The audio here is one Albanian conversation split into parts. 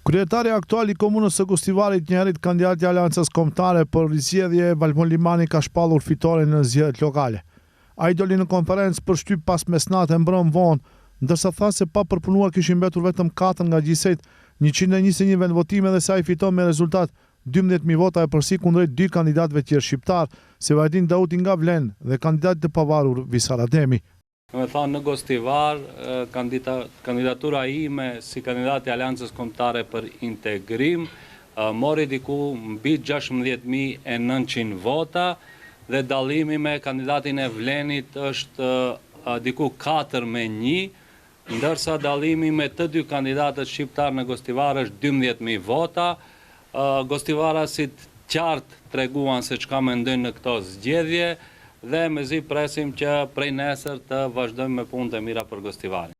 Kryetari aktual I komunës së Gostivarit, njëherët kandidat I Aleancës Kombëtare për zgjedhje, Valmon Limani ka shpallur fitoren në zgjedhjet lokale. Ai doli në konferencë për shtyp pas mesnatë mbrëm vonë, ndërsa tha se pa përpunuar kishin mbetur vetëm 4 nga gjithsejt 121 vendvotime dhe se ai fiton me rezultat 12.000 vota e përsi kundrejt 2 kandidatëve tjerë shqiptar, Sevajdin Dauti nga Vlen dhe kandidatit të pavarur Visar Ademi. Me thonë në Gostivar, kandidatura ime si kandidati Aleancës Kombëtare për Integrim mori diku mbi 16.900 vota dhe dallimi me kandidatin e Vlenit është diku 4-1, ndërsa dallimi me të dy kandidatët shqiptar në Gostivar është 12.000 vota. Gostivarasit qartë treguan se çka mendojnë në këto zgjedhje, dhe mezi presim që prej nesër të vazhdojmë me punët e mira për Gostivarin.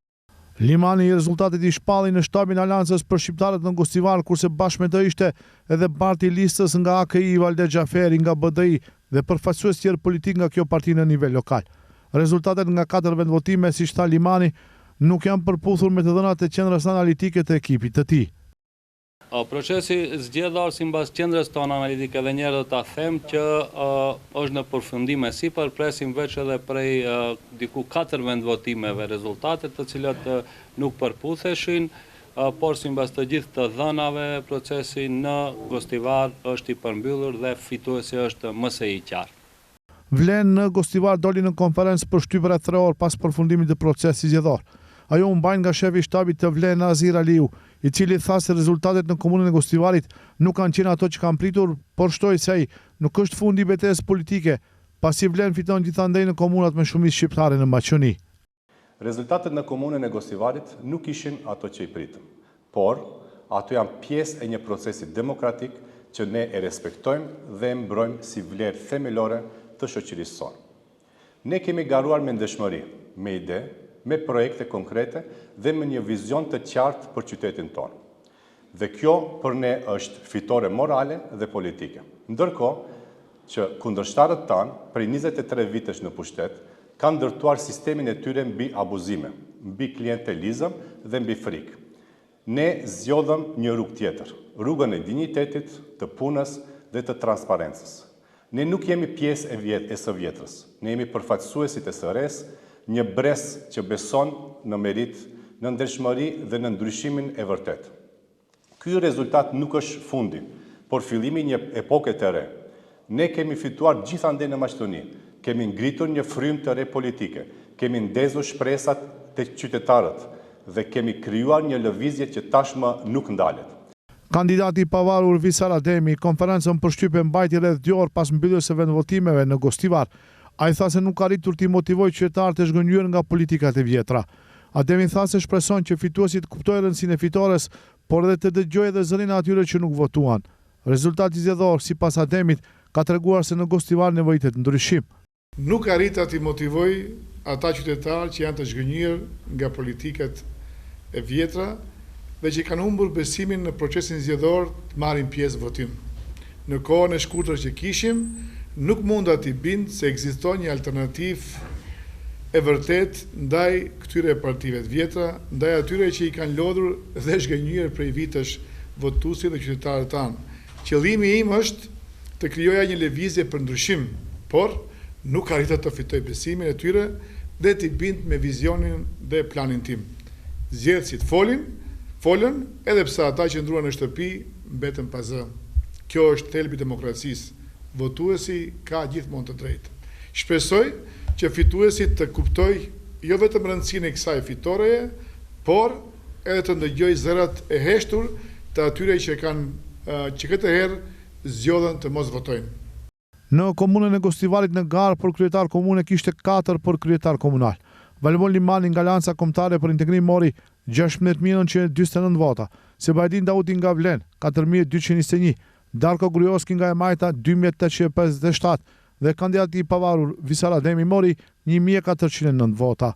Limani I rezultatit I shpalli në shtabin Aleancës për shqiptarët në Gostivar, kurse bashkë me të ishte edhe parti I listës nga AKI Valde Xhaferi nga BDI dhe përfaqësues tjerë politik nga kjo parti në nivel lokal. Rezultatet nga 4 vendvotime, siç tha Limani, nuk janë përputhur me të dhënat e qendrës analitike të ekipit të tij. Procesi zgjedhor sipas qendrës tonë analitike dhe njerë do ta them që është në përfundim e sipër, presim veç edhe prej diku 4 vendvotimeve rezultatet të cilat nuk përputheshin, por sipas të gjithë të dhënave procesi në Gostivar është I përmbyllur dhe fituesi është MSI qartë. Vlen në Gostivar doli në konferencë për shtyp rreth 3 orë pas përfundimit të procesit zgjedhor. Ajo u mbajnë nga shefi I shtabit të Vlen Nazir Aliu, I cili tha se rezultatet në komunën e Gostivarit nuk kanë qenë ato që kanë pritur, por shtoi se ai nuk është fundi I betejës politike, pasi Vlen fiton gjithandej në komunat me shumicë shqiptare në Maqedoni. Rezultatet në komunën e Gostivarit nuk ishin ato që I pritëm, por ato janë pjesë e një procesi demokratik që ne e respektojmë dhe e mbrojmë si vlerë themelore të shoqërisë sonë. Ne kemi garuar me ndeshmëri, me ide, me projekte konkrete dhe me një vizion të qartë për qytetin tonë. Dhe kjo për ne është fitore morale dhe politike. Ndërkohë që kundërshtarët tanë, prej 23 vitesh në pushtet, kanë ndërtuar sistemin e tyre mbi abuzime, mbi klientelizëm dhe mbi frikë. Ne zgjodhëm një rrugë tjetër, rrugën e dinjitetit, të punës dhe të transparencës. Ne nuk jemi pjesë e së vjetrës, ne jemi përfaqësuesit e së res, një bres që beson në merit, në ndershmëri dhe në ndryshimin e vërtet. Ky rezultat nuk është fundi, por fillimi një epoke të re. Ne kemi fituar gjithandej në Maqedoni, kemi ngritur një frymë të re politike, kemi ndezur shpresat të qytetarët dhe kemi krijuar një lëvizje që tashmë nuk ndalet. Kandidati I pavarur Visar Ademi konferencën përshtype mbajti rreth 2 orë pas mbylljes së vendvotimeve në Gostivar. Ai tha se nuk arritur t'i motivojë qytetarët e zhgënjur nga politikat e vjetra. Ademi tha se shpreson që fituesit kuptojnë rëndësinë e fitores, por edhe të dëgjojë edhe zërin e atyre që nuk votuan. Rezultati zgjedhor, sipas Ademit, ka treguar se në Gostivar nevojitet ndryshim. Nuk arrita t'i motivoj ata qytetarë që janë të zhgënjur nga politikat e vjetra dhe që kanë humbur besimin në procesin zgjedhor të marrin pjesë votim. Në kohën e shkurtër që kishim, nuk munda t'i bind se ekziston një alternativ e vërtet ndaj këtyre partive të vjetra, ndaj atyre që I kanë lodhur dhe zhgënjur prej vitesh votuesit dhe qytetarët tanë. Qëllimi im është të krijoja një lëvizje për ndryshim, por nuk arrita të fitoj besimin e tyre dhe t'i bind me vizionin dhe planin tim. Zgjedhësit folën, edhe pse ata që ndruan në shtëpi mbetën pa zë. Kjo është thelbi I demokracisë. Votuesi ka gjithmonë të drejtë. Shpresoj që fituesi të kuptoj jo vetëm rëndësinë e kësaj fitoreje, por edhe të ndëgjoj zërat e heshtur të atyre që këtë herë zgjodhen të mos votojnë. Në komunën e Gostivarit në garë për kryetar komune kishte 4 për kryetar komunal. Valmon Limani nga Aleanca Kombëtare për Integrim mori 16.949 vota, Sevajdin Dauti nga Vlen 4.221, Darko Grujoski nga Majta 2.857 dhe kandidati I pavarur Visar Ademi mori 1.409 vota.